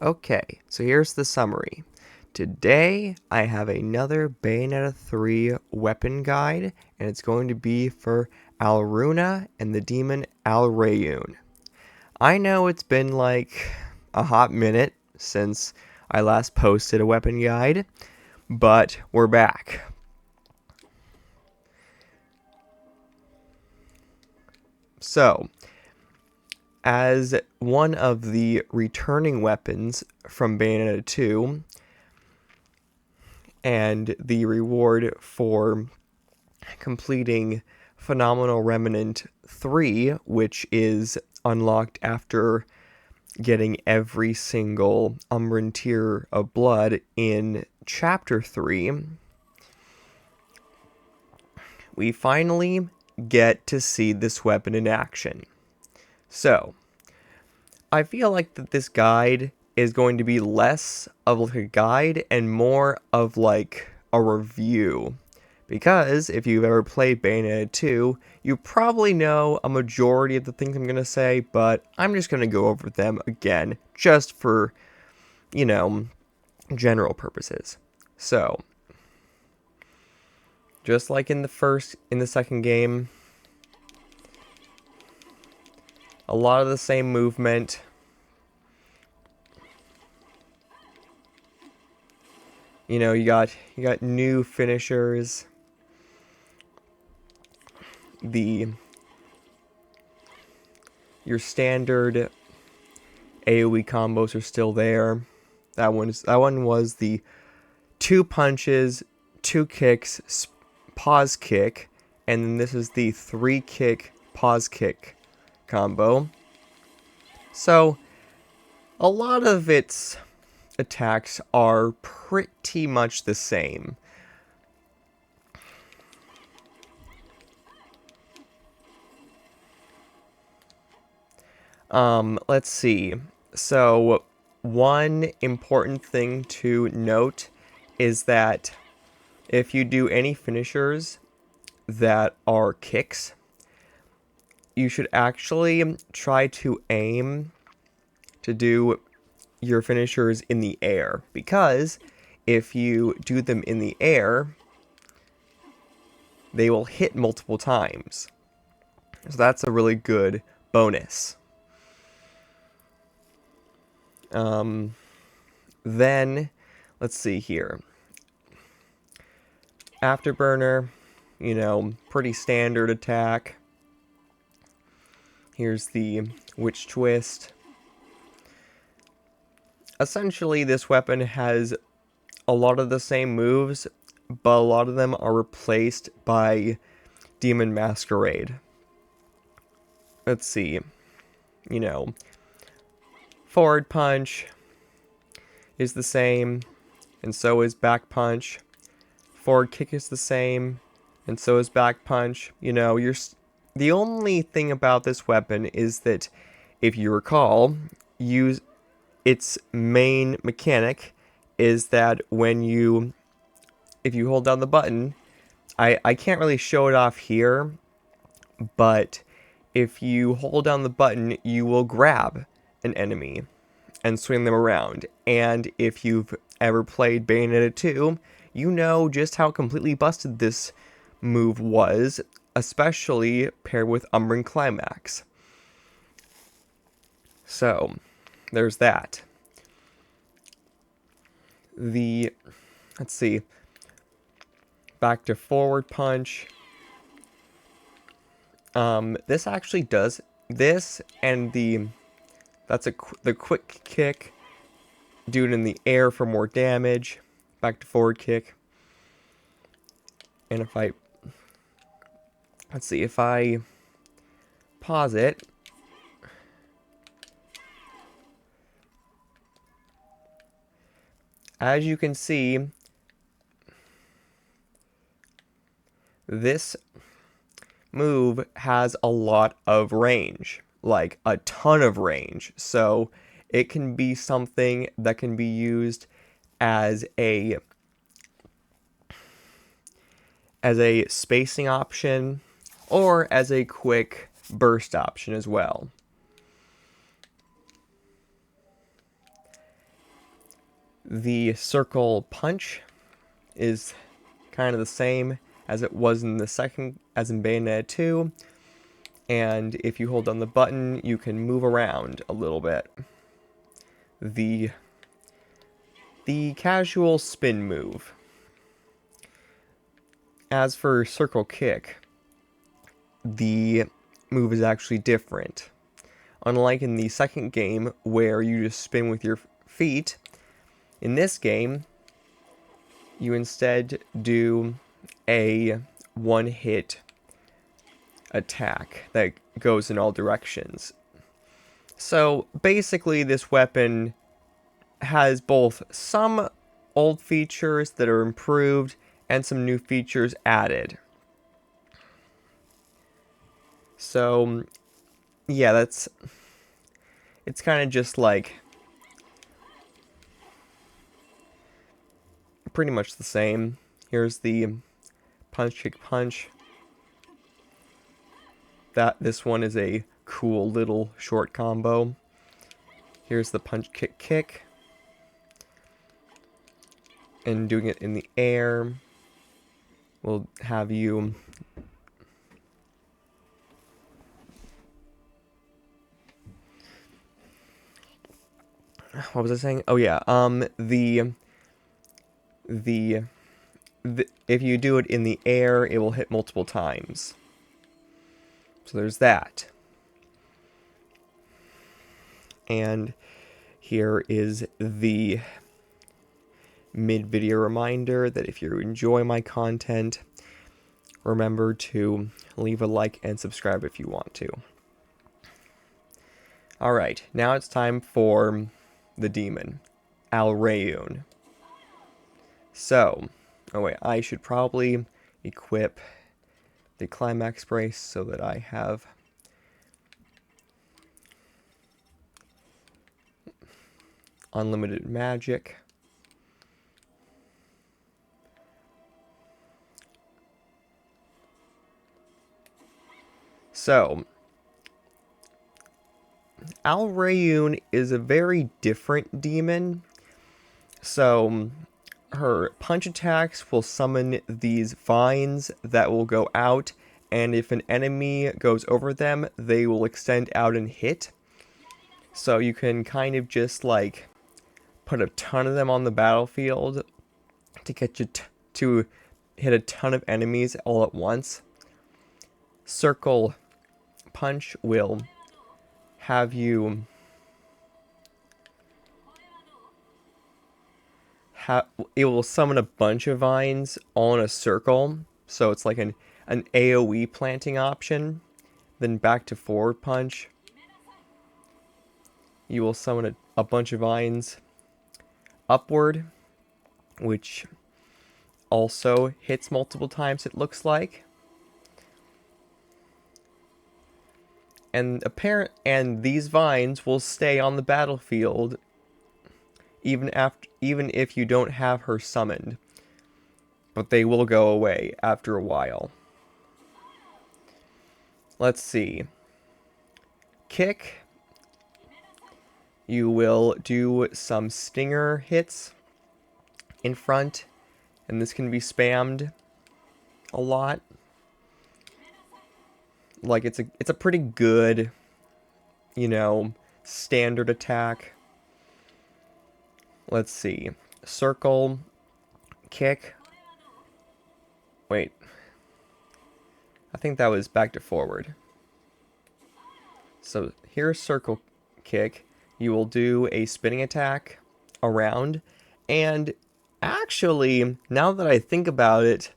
Okay, so here's the summary. Today, I have another Bayonetta 3 weapon guide, and it's going to be for Alruna and the demon Alraune. I know it's been like a hot minute since I last posted a weapon guide, but we're back. So, as one of the returning weapons from Bayonetta 2, and the reward for completing Phenomenal Remnant 3, which is unlocked after getting every single Umbran Tear of Blood in Chapter 3, we finally get to see this weapon in action. So, I feel like that this guide is going to be less of like a guide and more of like a review. Because if you've ever played Bayonetta 2, you probably know a majority of the things I'm going to say, but I'm just going to go over them again, just for, general purposes. So, just like in the second game, a lot of the same movement. You got new finishers. Your standard AoE combos are still there. That one was the 2 punches, 2 kicks, pause kick, and then this is the 3 kick, pause kick combo. So, a lot of its attacks are pretty much the same. Let's see. So, one important thing to note is that if you do any finishers that are kicks, you should actually try to aim to do your finishers in the air, because if you do them in the air, they will hit multiple times. So that's a really good bonus. Then, let's see here. Afterburner, pretty standard attack. Here's the Witch Twist. Essentially, this weapon has a lot of the same moves, but a lot of them are replaced by Demon Masquerade. Let's see. Forward punch is the same, and so is back punch. Forward kick is the same, and so is back punch. The only thing about this weapon is that, if you recall, its main mechanic is that if you hold down the button, I can't really show it off here, but if you hold down the button, you will grab an enemy and swing them around. And if you've ever played Bayonetta 2, you know just how completely busted this move was, especially paired with Umbran Climax. So, there's that. Let's see, back to forward punch. This actually does this, and the quick kick. Do it in the air for more damage. Back to forward kick. And if I pause it, as you can see, this move has a lot of range, like a ton of range. So it can be something that can be used as a spacing option, or as a quick burst option as well. The circle punch is kind of the same as it was in the second, as in Bayonetta 2. And if you hold down the button, you can move around a little bit. The casual spin move. As for circle kick, the move is actually different. Unlike in the second game, where you just spin with your feet, in this game, you instead do a one-hit attack that goes in all directions. So basically, this weapon has both some old features that are improved and some new features added. So, yeah, it's kind of just like pretty much the same. Here's the punch kick punch. This one is a cool little short combo. Here's the punch kick kick. And doing it in the air will have you what was I saying? Oh yeah, if you do it in the air, it will hit multiple times. So there's that. And here is the mid-video reminder that if you enjoy my content, remember to leave a like and subscribe if you want to. Alright, now it's time for the demon, Alraune. So, oh wait, I should probably equip the climax brace so that I have unlimited magic. So, Alraune is a very different demon. So, her punch attacks will summon these vines that will go out, and if an enemy goes over them, they will extend out and hit. So you can kind of just like put a ton of them on the battlefield to get you to hit a ton of enemies all at once. Circle punch will have you it will summon a bunch of vines all in a circle, so it's like an AoE planting option. Then back to forward punch, you will summon a bunch of vines upward, which also hits multiple times, it looks like. And these vines will stay on the battlefield even if you don't have her summoned. But they will go away after a while. Let's see. Kick. You will do some stinger hits in front, and this can be spammed a lot. Like it's a pretty good, standard attack. Let's see. Circle, kick. Wait. I think that was back to forward. So here's circle kick. You will do a spinning attack around. And actually, now that I think about it,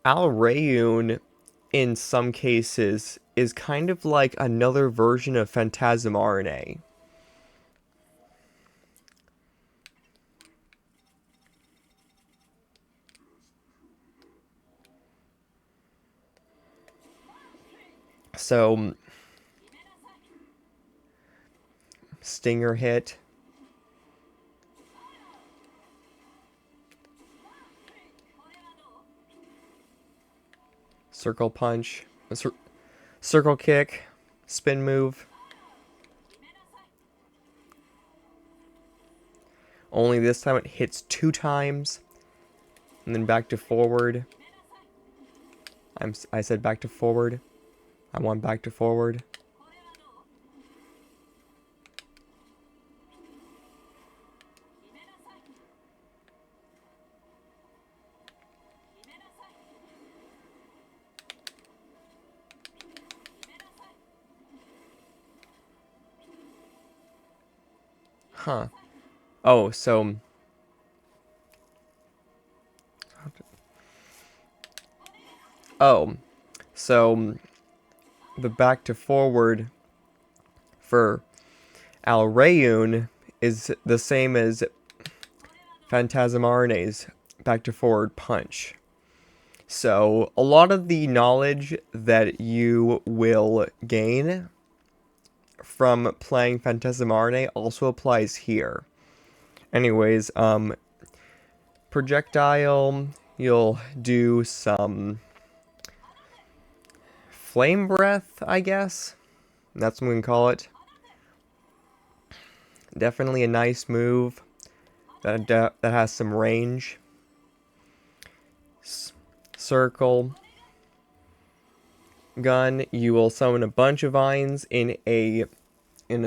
Alraune, in some cases, is kind of like another version of Phantasmarene. So, stinger hit. Circle punch. Circle kick. Spin move. only this time it hits 2 times. And then back to forward. I said back to forward. I want back to forward. Huh. Oh, so... Oh, so the back to forward for Alraune is the same as Phantasmarne's back to forward punch. So a lot of the knowledge that you will gain from playing Phantasmarne also applies here. Anyways, projectile, you'll do some flame breath, I guess. That's what we can call it. Definitely a nice move that has some range. Circle. Gun, you will summon a bunch of vines in a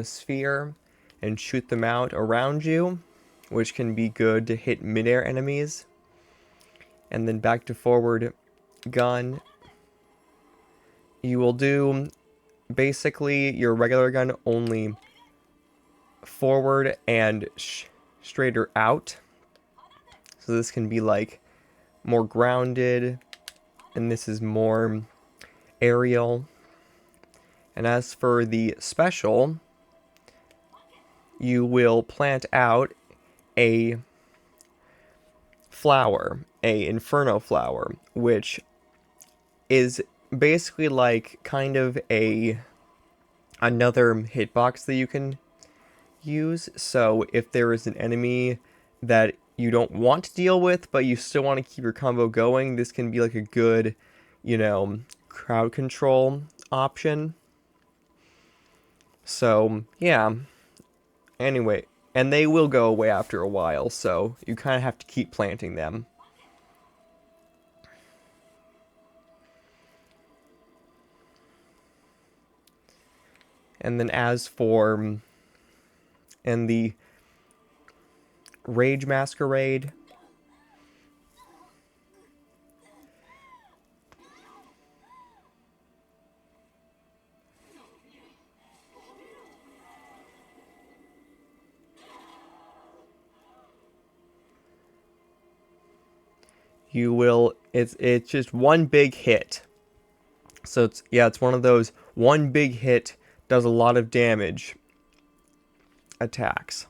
sphere and shoot them out around you, which can be good to hit midair enemies. And then back to forward gun. You will do basically your regular gun, only forward and straighter out. So this can be like more grounded, and this is more aerial. And as for the special, you will plant out a flower, a inferno flower, which is basically like kind of another hitbox that you can use. So if there is an enemy that you don't want to deal with, but you still want to keep your combo going, this can be like a good, crowd control option. So, yeah. Anyway, and they will go away after a while, so you kind of have to keep planting them. And then as for... and the Rage Masquerade... you will, it's just one big hit. So it's one of those one big hit does a lot of damage attacks.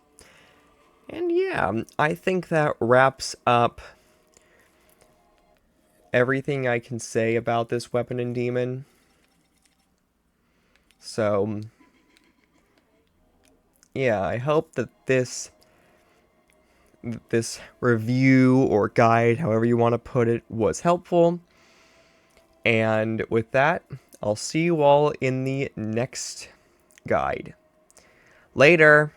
And yeah, I think that wraps up everything I can say about this weapon and demon. So yeah, I hope that this review or guide, however you want to put it, was helpful. And with that, I'll see you all in the next guide. Later!